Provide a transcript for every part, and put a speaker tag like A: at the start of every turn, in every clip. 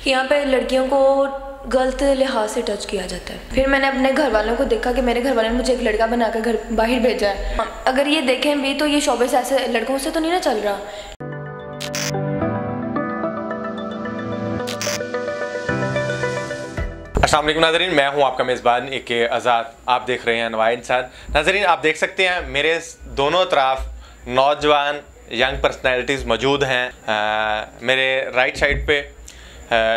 A: कि यहाँ पे लड़कियों को गलत लिहाज से टच किया जाता है। फिर मैंने अपने घर वालों को देखा कि मेरे घर वालों ने मुझे एक लड़का बनाकर घर बाहर भेजा है। अगर ये देखें भी तो ये शोबे से ऐसे लड़कों से तो नहीं ना चल रहा।
B: अस्सलाम वालेकुम नाज़रीन, मैं हूं आपका मेज़बान AK आज़ाद। आप देख रहे हैं नवाया इंसान। नाज़रीन, आप देख सकते हैं मेरे दोनों तरफ नौजवान यंग पर्सनैलिटीज़ मौजूद हैं। मेरे राइट साइड पे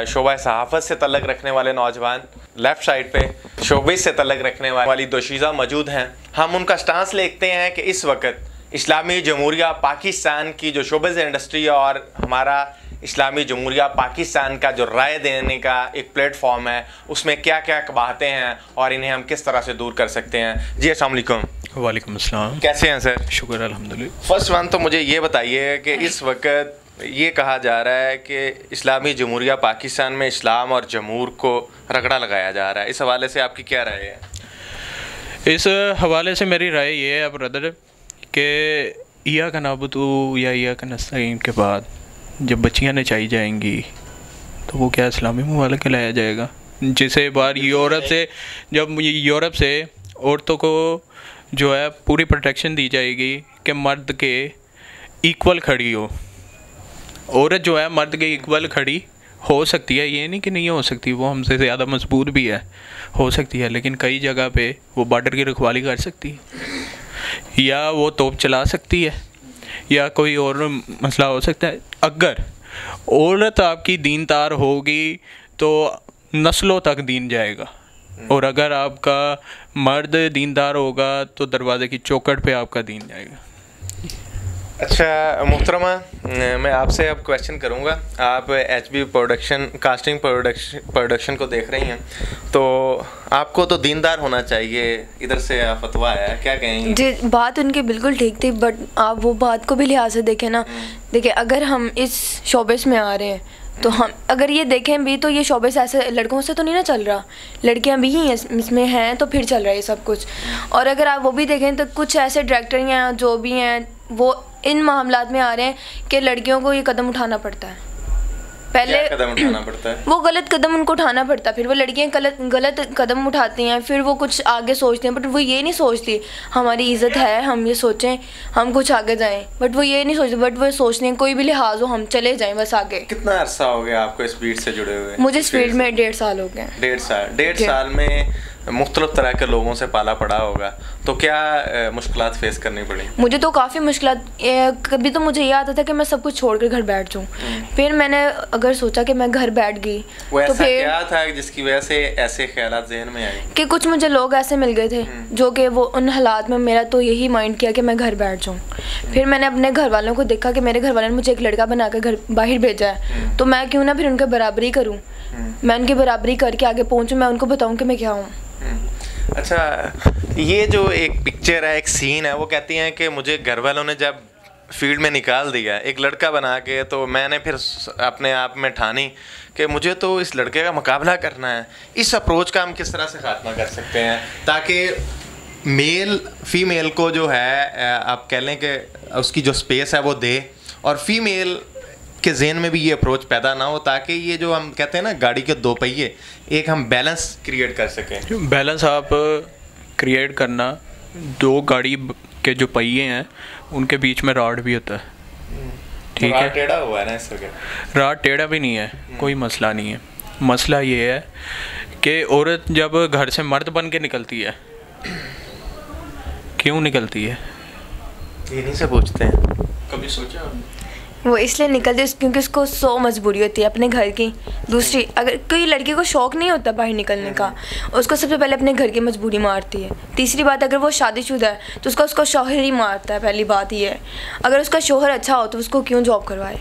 B: शोबा सहाफ़त से तल्लक़ रखने वाले नौजवान, लेफ़्ट साइड पे शोबे से तल्लक़ रखने वाली दोशीज़ा मौजूद हैं। हम उनका स्टांस लेते हैं कि इस वक्त इस्लामी जमहूरिया पाकिस्तान की जो शोबेज़ इंडस्ट्री और हमारा इस्लामी जमहूरिया पाकिस्तान का जो राय देने का एक प्लेटफॉर्म है, उसमें क्या क्या कबाहतें हैं और इन्हें हम किस तरह से दूर कर सकते हैं। जी अस्सलाम वालेकुम।
C: वालेकुम अस्सलाम।
B: कैसे हैं सर?
C: शुक्र अल्हम्दुलिल्लाह।
B: फर्स्ट वन तो मुझे ये बताइए कि इस वक्त ये कहा जा रहा है कि इस्लामी जमहूरिया पाकिस्तान में इस्लाम और जमहूर को रगड़ा लगाया जा रहा है, इस हवाले से आपकी क्या राय है?
C: इस हवाले से मेरी राय ये है ब्रदर कि इया का नाबुदू या इया का नस्तईन के बाद जब बच्चियां नचाई जाएंगी तो वो क्या इस्लामी ममालिक के लाया जाएगा? जिसे बार यूरोप से जब यूरोप से औरतों को जो है पूरी प्रोटेक्शन दी जाएगी कि मर्द के इक्वल खड़ी हो, औरत जो है मर्द के इक्वल खड़ी हो सकती है, ये नहीं कि नहीं हो सकती, वो हमसे ज़्यादा मजबूत भी है, हो सकती है, लेकिन कई जगह पे वो बॉर्डर की रखवाली कर सकती है या वो तोप चला सकती है या कोई और मसला हो सकता है। अगर औरत आपकी दीनदार होगी तो नस्लों तक दीन जाएगा, और अगर आपका मर्द दीनदार होगा तो दरवाजे की चौखट पे आपका दीन जाएगा।
B: अच्छा मोहतरमा, मैं आपसे अब क्वेश्चन करूंगा। आप HB प्रोडक्शन कास्टिंग प्रोडक्शन को देख रही हैं, तो आपको तो दीनदार होना चाहिए, इधर से फतवा आया, क्या कहेंगे?
A: जी, बात उनकी बिल्कुल ठीक थी, बट आप वो बात को भी लिहाज से देखें ना। देखिए, अगर हम इस शोबे में आ रहे हैं तो हम अगर ये देखें भी तो ये शोबे से ऐसे लड़कों से तो नहीं ना चल रहा, लड़कियां भी ही इसमें हैं तो फिर चल रहा है ये सब कुछ। और अगर आप वो भी देखें तो कुछ ऐसे डायरेक्टर हैं जो भी हैं वो इन मामलात में आ रहे हैं कि लड़कियों को ये कदम उठाना पड़ता है। पहले
B: कदम उठाना पड़ता है,
A: वो गलत कदम उनको उठाना पड़ता है, फिर वो लड़कियां गलत कदम उठाती हैं, फिर वो कुछ आगे सोचते हैं, बट वो ये नहीं सोचती हमारी इज़्ज़त है, हम ये सोचें हम कुछ आगे जाएं, बट वो ये नहीं सोचते, बट वो सोचते हैं कोई भी लिहाज हो हम चले जाएं बस आगे।
B: कितना अरसा हो गया आपको इस फील्ड से जुड़े हुए?
A: मुझे इस फील्ड में 1.5 साल हो गए।
B: 1.5 साल में मुख्तलिफ तरह के लोगों से पाला पड़ा होगा, तो क्या मुश्किलात फेस करनी पड़ी?
A: मुझे तो काफ़ी मुश्किलात, कभी तो मुझे ये आता था कि मैं सब कुछ छोड़ कर घर बैठ जाऊँ, फिर मैंने अगर सोचा कि मैं घर बैठ गई
B: वो
A: तो
B: ऐसा
A: फिर
B: क्या था जिसकी वजह से ऐसे ख्यालात ज़हन में आए
A: कि कुछ मुझे लोग ऐसे मिल गए थे जो कि वो उन हालात में मेरा तो यही माइंड किया कि मैं घर बैठ जाऊँ। फिर मैंने अपने घर वालों को देखा कि मेरे घर वालों ने मुझे एक लड़का बनाकर घर बाहर भेजा है, तो मैं क्यों ना फिर उनके बराबरी करूँ, मैं उनकी बराबरी करके आगे पहुँचूँ, मैं उनको बताऊँ कि मैं क्या हूँ।
B: अच्छा, ये जो एक पिक्चर है, एक सीन है, वो कहती हैं कि मुझे घर वालों ने जब फील्ड में निकाल दिया एक लड़का बना के, तो मैंने फिर अपने आप में ठानी कि मुझे तो इस लड़के का मुकाबला करना है। इस अप्रोच का हम किस तरह से खात्मा कर सकते हैं ताकि मेल फीमेल को जो है आप कह लें कि उसकी जो स्पेस है वो दे, और फीमेल के ज़हन में भी ये अप्रोच पैदा ना हो, ताकि ये जो हम कहते हैं ना गाड़ी के दो पहिए, एक हम बैलेंस क्रिएट कर सकें।
C: बैलेंस आप क्रिएट करना, दो गाड़ी के जो पहिए हैं उनके बीच में राड भी होता है, ठीक है?
B: टेढ़ा हुआ है ना इस वक्त?
C: राड टेढ़ा भी नहीं है, कोई मसला नहीं है। मसला ये है कि औरत जब घर से मर्द बन के निकलती है, क्यों निकलती है?
B: ये नहीं से पूछते हैं,
C: कभी सोचा?
A: वो इसलिए निकलती है क्योंकि उसको मजबूरी होती है अपने घर की। दूसरी, अगर कोई लड़की को शौक़ नहीं होता बाहर निकलने का, उसको सबसे पहले अपने घर की मजबूरी मारती है। तीसरी बात, अगर वो शादीशुदा है तो उसका शौहर ही मारता है। पहली बात ये है, अगर उसका शौहर अच्छा हो तो उसको क्यों जॉब करवाए,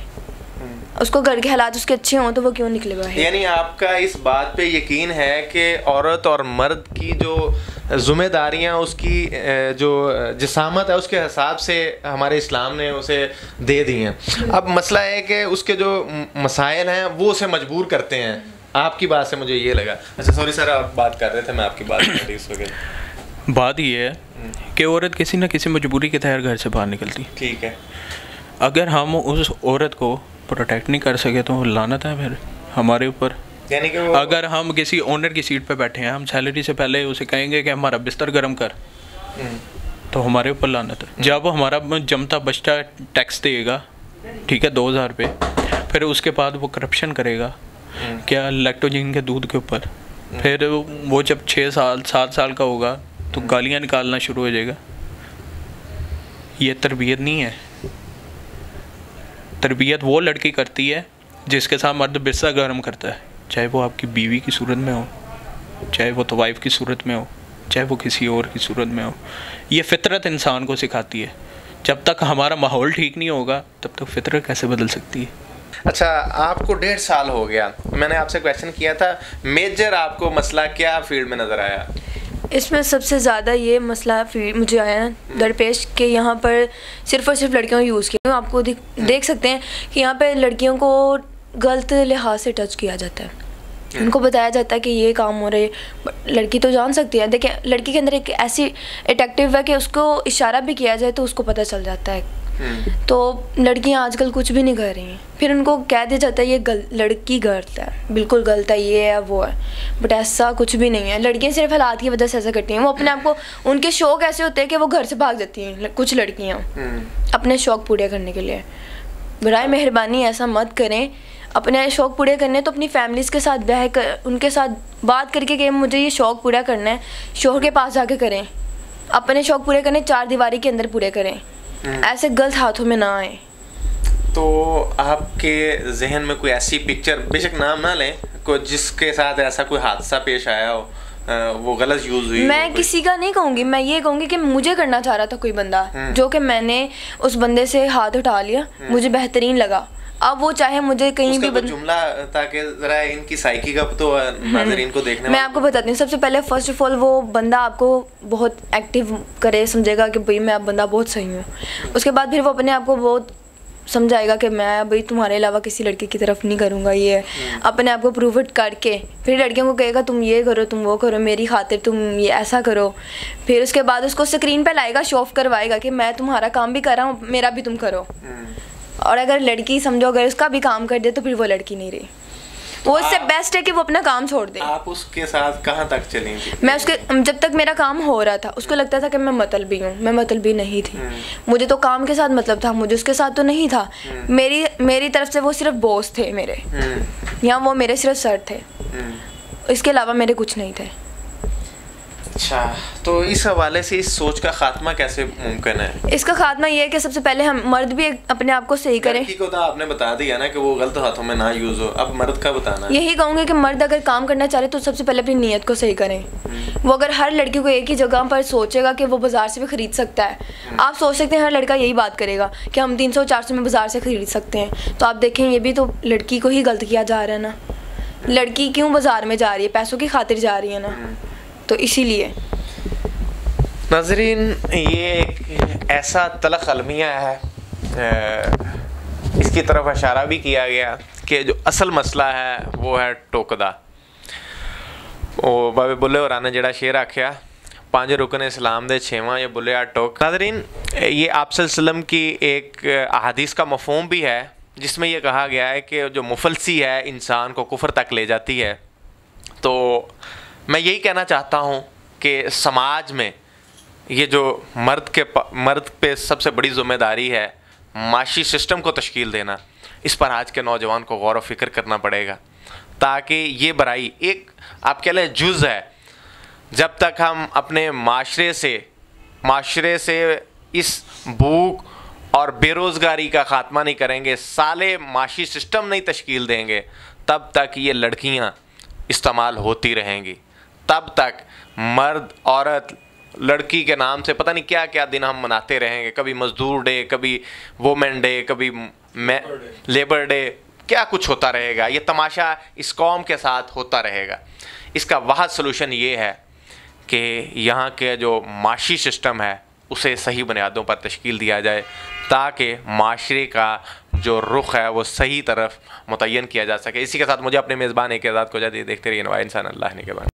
A: उसको घर के हालात उसके अच्छे हों तो वो क्यों निकले बाहर।
B: यानी आपका इस बात पे यकीन है कि औरत और मर्द की जो ज़िम्मेदारियाँ, उसकी जो जिसामत है, उसके हिसाब से हमारे इस्लाम ने उसे दे दी हैं। अब मसला है कि उसके जो मसाइल हैं वो उसे मजबूर करते हैं। आपकी बात से मुझे ये लगा। अच्छा सॉरी सर, आप बात कर रहे थे, मैं आपकी बात कर रही इस वक्त।
C: बात ये है कि औरत किसी न किसी मजबूरी के तहत घर से बाहर निकलती,
B: ठीक है?
C: अगर हम उस औरत को प्रोटेक्ट नहीं कर सके तो लानत है फिर। हमारे ऊपर।
B: यानी कि
C: अगर हम किसी ओनर की सीट पे बैठे हैं, हम सैलरी से पहले उसे कहेंगे कि हमारा बिस्तर गर्म कर, तो हमारे ऊपर लानत है। जब हमारा जमता बचता टैक्स देगा, ठीक है, 2000 पे, फिर उसके बाद वो करप्शन करेगा क्या लैक्टोजिन के दूध के ऊपर, फिर वो जब 6 साल 7 साल का होगा तो गालियाँ निकालना शुरू हो जाएगा। ये तरबियत नहीं है। तरबियत वो लड़की करती है जिसके साथ मर्द बिस्तर गर्म करता है, चाहे वो आपकी बीवी की सूरत में हो, चाहे वो तो वाइफ की सूरत में हो, चाहे वो किसी और की सूरत में हो। ये फितरत इंसान को सिखाती है। जब तक हमारा माहौल ठीक नहीं होगा तब तक फितरत कैसे बदल सकती है।
B: अच्छा, आपको 1.5 साल हो गया, मैंने आपसे क्वेश्चन किया था, मेजर आपको मसला क्या फील्ड में नज़र आया?
A: इसमें सबसे ज़्यादा ये मसला मुझे आया दरपेश कि यहाँ पर सिर्फ़ और सिर्फ लड़कियों को यूज़ किया। आपको देख सकते हैं कि यहाँ पे लड़कियों को गलत लिहाज से टच किया जाता है। उनको बताया जाता है कि ये काम हो रहे, लड़की तो जान सकती है। देखिए, लड़की के अंदर एक ऐसी अट्रैक्टिव है कि उसको इशारा भी किया जाए तो उसको पता चल जाता है। तो लड़कियां आजकल कुछ भी नहीं कर रही हैं, फिर उनको कह दिया जाता है ये लड़की गलत है, बिल्कुल गलत है, ये है वो है। बट ऐसा कुछ भी नहीं है। लड़कियां सिर्फ हालात की वजह से ऐसा करती हैं। वो अपने आप को, उनके शौक ऐसे होते हैं कि वो घर से भाग जाती हैं कुछ लड़कियां अपने शौक पूरे करने के लिए। बराए मेहरबानी ऐसा मत करें। अपने शौक पूरे करने तो अपनी फैमिलीज़ के साथ बह कर, उनके साथ बात करके कि मुझे ये शौक पूरा करना है, शोहर के पास जाके करें। अपने शौक पूरे करने 4 दीवारी के अंदर पूरे करें, ऐसे गलत हाथों में ना आए।
B: तो आपके जहन में कोई ऐसी पिक्चर, बेशक नाम ना लें, कोई जिसके साथ ऐसा कोई हादसा पेश आया हो, वो गलत यूज़ हुई?
A: मैं किसी का नहीं कहूँगी, मैं ये कहूँगी कि मुझे करना चाह रहा था कोई बंदा, जो कि मैंने उस बंदे से हाथ उठा लिया, मुझे बेहतरीन लगा। अब वो चाहे मुझे कहीं भी
B: जुमला, ताकि जरा इनकी साइकी का तो नाज़रीन को देखने
A: मैं आपको बताती हूँ। सबसे पहले फर्स्ट ऑफ ऑल वो बंदा आपको बहुत एक्टिव करे, समझेगा कि भाई मैं अब बंदा बहुत सही हूँ। उसके बाद फिर वो अपने आप को बहुत समझाएगा कि मैं भाई तुम्हारे अलावा किसी लड़के की तरफ नहीं करूँगा। ये अपने आप को प्रूव इट करके फिर लड़कियों को कहेगा तुम ये करो, तुम वो करो, मेरी खातिर तुम ये ऐसा करो। फिर उसके बाद उसको स्क्रीन पे लाएगा, शो ऑफ करवाएगा कि मैं तुम्हारा काम भी कर रहा हूँ, मेरा भी तुम करो। और अगर लड़की समझो अगर उसका भी काम कर दे तो फिर वो लड़की नहीं रही। वो इससे बेस्ट है कि वो अपना काम छोड़ दे।
B: आप उसके साथ कहाँ तक चलेंगी?
A: मैं उसके, जब तक मेरा काम हो रहा था उसको लगता था कि मैं मतलबी हूँ, मैं मतलबी नहीं थी। मुझे तो काम के साथ मतलब था, मुझे उसके साथ तो नहीं था। मेरी तरफ से वो सिर्फ बॉस थे मेरे, या वो मेरे सिर्फ सर थे, इसके अलावा मेरे कुछ नहीं थे।
B: अच्छा, तो इस हवाले से इस सोच का खात्मा कैसे मुमकिन है?
A: इसका खात्मा ये है कि सबसे पहले हम मर्द भी अपने आप को सही करें।
B: लड़की को तो आपने बता दिया ना कि वो गलत हाथों में ना यूज हो, अब मर्द का बताना है।
A: यही कहूँगी कि मर्द अगर काम करना चाह रहे तो सबसे पहले अपनी नीयत को सही करें। वो अगर हर लड़की को एक ही जगह पर सोचेगा कि वो बाजार से भी खरीद सकता है, आप सोच सकते हैं हर लड़का यही बात करेगा कि हम 300-400 में बाजार से खरीद सकते हैं, तो आप देखें ये भी तो लड़की को ही गलत किया जा रहा है ना। लड़की क्यों बाजार में जा रही है? पैसों की खातिर जा रही है ना, तो इसीलिए।
B: नाज़रीन, ये एक ऐसा तलख अलमिया है, इसकी तरफ इशारा भी किया गया कि जो असल मसला है वो है टोकदा। बाबे बुल्ले होरां ने जेड़ा शेर आख्या, 5 रुकन इस्लाम दे 6वां ये बुल्ले आ टोक। नाज़रीन, ये आप सल्लल्लाहु की एक अहादीस का मफ़हूम भी है जिसमें ये कहा गया है कि जो मुफलसी है इंसान को कुफ्र तक ले जाती है। तो मैं यही कहना चाहता हूँ कि समाज में ये जो मर्द पे सबसे बड़ी ज़िम्मेदारी है माशी सिस्टम को तश्कील देना, इस पर आज के नौजवान को गौर व फिक्र करना पड़ेगा, ताकि ये बुराई एक आप कह लें जुज़ है। जब तक हम अपने माशरे से इस भूख और बेरोज़गारी का ख़ात्मा नहीं करेंगे, साले माशी सिस्टम नहीं तश्कील देंगे, तब तक ये लड़कियां इस्तेमाल होती रहेंगी। तब तक मर्द औरत लड़की के नाम से पता नहीं क्या क्या दिन हम मनाते रहेंगे, कभी मज़दूर डे, कभी वोमेन डे, कभी लेबर डे, क्या कुछ होता रहेगा। ये तमाशा इस कौम के साथ होता रहेगा। इसका वाहद सलूशन ये है कि यहाँ के जो माशी सिस्टम है उसे सही बुनियादों पर तश्कील दिया जाए, ताकि माशरे का जो रुख है वो सही तरफ मुतय्यन किया जा सके। इसी के साथ मुझे अपने मेज़बान एक आज़ाद को जाती देखते रहिए नवाए इंसान अल्लाह ने के बाद।